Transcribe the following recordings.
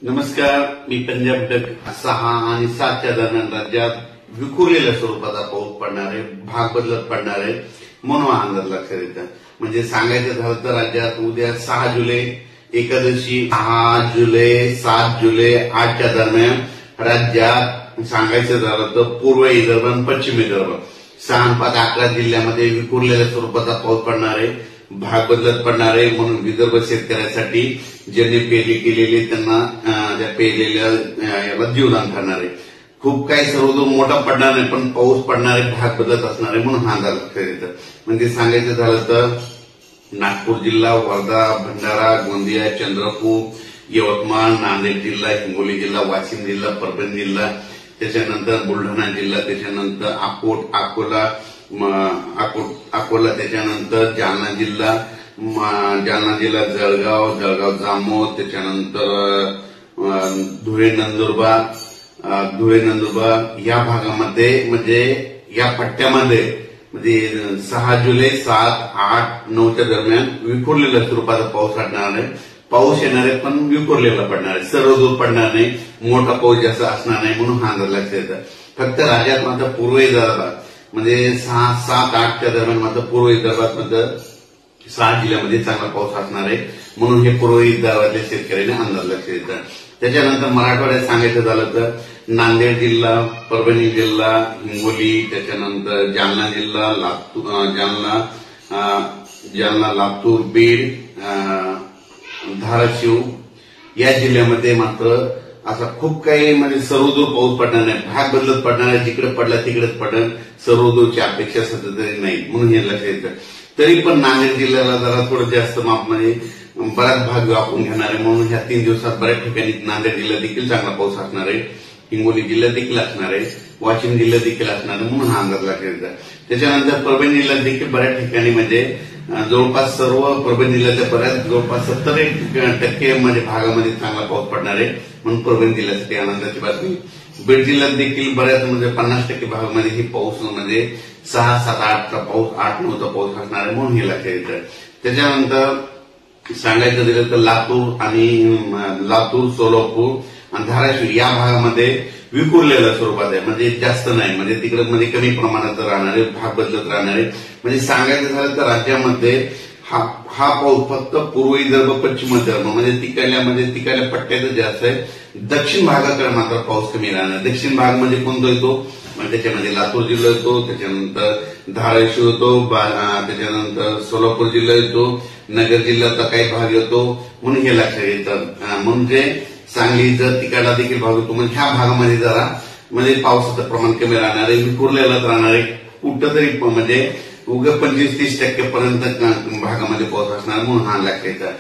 नमस्कार, मी पंजाब डक 6 आणि 7च्या दरम्यान राज्यात विखुरलेल्या स्वरूपाचा पाऊस पडणार आहे, भाग बदलत पडणार आहे म्हणून हा अंदाज लक्षात येतं. म्हणजे सांगायचं झालं तर राज्यात उद्या 6 जुलै एकादशी, 6 जुलै 7 जुलै 8च्या दरम्यान राज्यात सांगायचं झालं तर पूर्व विदर्भ आणि पश्चिम विदर्भ 6 आणि 5 11 जिल्ह्यामध्ये विखुरलेल्या स्वरूपाचा पाऊस पडणार आहे, भाग बदलत पडणार आहे. म्हणून विदर्भ शेतकऱ्यांसाठी ज्यांनी पेरणी केलेली त्यांना त्या पेरलेल्या याला जीवदान ठरणार आहे. खूप काही सर्वदूर मोठा पडणार नाही, पण पाऊस पडणार आहे, भाग बदलत असणार आहे म्हणून हा अंदाज लक्षात येतं. म्हणजे सांगायचं झालं तर नागपूर जिल्हा, वर्धा, भंडारा, गोंदिया, चंद्रपूर, यवतमाळ, नांदेड जिल्हा, हिंगोली जिल्हा, वाशिम जिल्हा, परभणी जिल्हा, त्याच्यानंतर बुलढाणा जिल्हा, त्याच्यानंतर अकोला, त्याच्यानंतर जालना जिल्हा, जळगाव, जामोद, त्याच्यानंतर धुळे नंदुरबार या भागामध्ये म्हणजे या पट्ट्यामध्ये म्हणजे 6 जुलै 7, 8, 9च्या दरम्यान विखुरलेल्या स्वरूपाचा पाऊस पडणार आहे. पाऊस येणार आहे पण विखुरलेला पडणार आहे, सर्वदूर पडणार नाही, मोठा पाऊस जास्त असणार नाही म्हणून हा अंदाज लक्षात येतं. फक्त राज्यात मात्र पूर्व विदर्भात म्हणजे 6, 7, 8च्या दरम्यान मात्र पूर्व विदर्भात मात्र 6 जिल्ह्यामध्ये चांगला पाऊस असणार आहे म्हणून हे पूर्व विदर्भातल्या शेतकऱ्यांना अंदाज लक्षात येतं. त्याच्यानंतर मराठवाड्यात सांगायचं झालं तर नांदेड जिल्हा, परभणी जिल्हा, हिंगोली, त्याच्यानंतर जालना जिल्हा, लातूर, बीड, धाराशिव या जिल्ह्यामध्ये मात्र असा खूप काही म्हणजे सर्वदूर पाऊस पडणार नाही, भाग बदलत पडणार आहे, जिकडे पडला तिकडेच पडेल, सर्वदूरची अपेक्षा सध्या तरी नाही म्हणून हे लक्षात येतं. तरी पण नांदेड जिल्ह्याला जरा थोडं जास्त मापमध्ये बराच भाग व्यापून घेणार आहे म्हणून ह्या 3 दिवसात बऱ्याच ठिकाणी नांदेड जिल्ह्यात देखील चांगला पाऊस असणार आहे, हिंगोली जिल्ह्यात देखील असणार आहे, वाशिम जिल्ह्यात देखील असणार आहे म्हणून हा अंदाज लक्षात येतात. त्याच्यानंतर परभणी जिल्ह्यात देखील बऱ्याच ठिकाणी म्हणजे जवळपास सर्व परभणी जिल्ह्याच्या बऱ्याच जवळपास 70% म्हणजे भागामध्ये चांगला पाऊस पडणार आहे म्हणून परभणी जिल्ह्यासाठी आनंदाची बातमी. बीड जिल्ह्यात देखील बऱ्याच म्हणजे 50% भागामध्ये ही पाऊस म्हणजे 6, 7, 8चा पाऊस, 8, 9चा पाऊस असणार आहे म्हणून हे लक्षात येतं. त्याच्यानंतर सांगायचं झालं तर लातूर, सोलापूर आणि धाराशिव या भागामध्ये विखुरलेल्या स्वरूपात आहे, म्हणजे जास्त नाही, म्हणजे तिकडे म्हणजे कमी प्रमाणात राहणार आहे, भाग बदलत राहणार आहे. म्हणजे सांगायचं झालं तर राज्यामध्ये हा पाऊस फक्त पूर्व विदर्भ, पश्चिम विदर्भ म्हणजे तिकडल्या पट्ट्यातच जास्त आहे. दक्षिण भागाकडे मात्र पाऊस कमी राहणार. दक्षिण भाग म्हणजे कोणता येतो, म्हणजे त्याच्यामध्ये लातूर जिल्हा येतो, त्याच्यानंतर धाराशिव येतो, त्याच्यानंतर सोलापूर जिल्हा येतो, नगर जिल्ह्याचा काही भाग येतो म्हणून हे लक्षात येतं. म्हणजे सांगलीचं तिकडला देखील भाग येतो. म्हणजे ह्या भागामध्ये जरा म्हणजे पावसाचं प्रमाण कमी राहणार आहे, विखुरलेलाच राहणार आहे. कुठंतरी म्हणजे उगा 25-30% पर्यंत भागामध्ये पाऊस असणार म्हणून हा लक्षात येतं.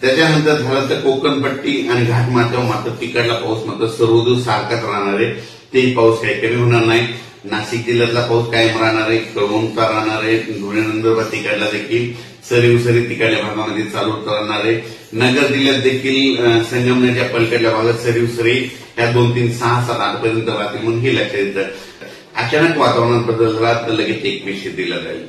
त्याच्यानंतर झालं तर कोकणपट्टी आणि घाटमाथ्यावर मात्र तिकडला पाऊस मात्र सर्वदूर सारखाच राहणार आहे, तेही पाऊस काही कमी होणार नाही. नाशिक जिल्ह्यातला पाऊस कायम राहणार आहे, कळवणचा राहणार आहे, धुळे नंदुरबार तिकडला देखील सरी तिकडल्या भागामध्ये चालू राहणार आहे. नगर जिल्ह्यात देखील संगमनेरच्या पलीकडल्या भागात सरी या 2, 3, 6, 7, 8 पर्यंत राहतील म्हणून हे लक्षात येतं. अचानक वातावरणात बदल झाला तर लगेच एक विषय दिला जाईल.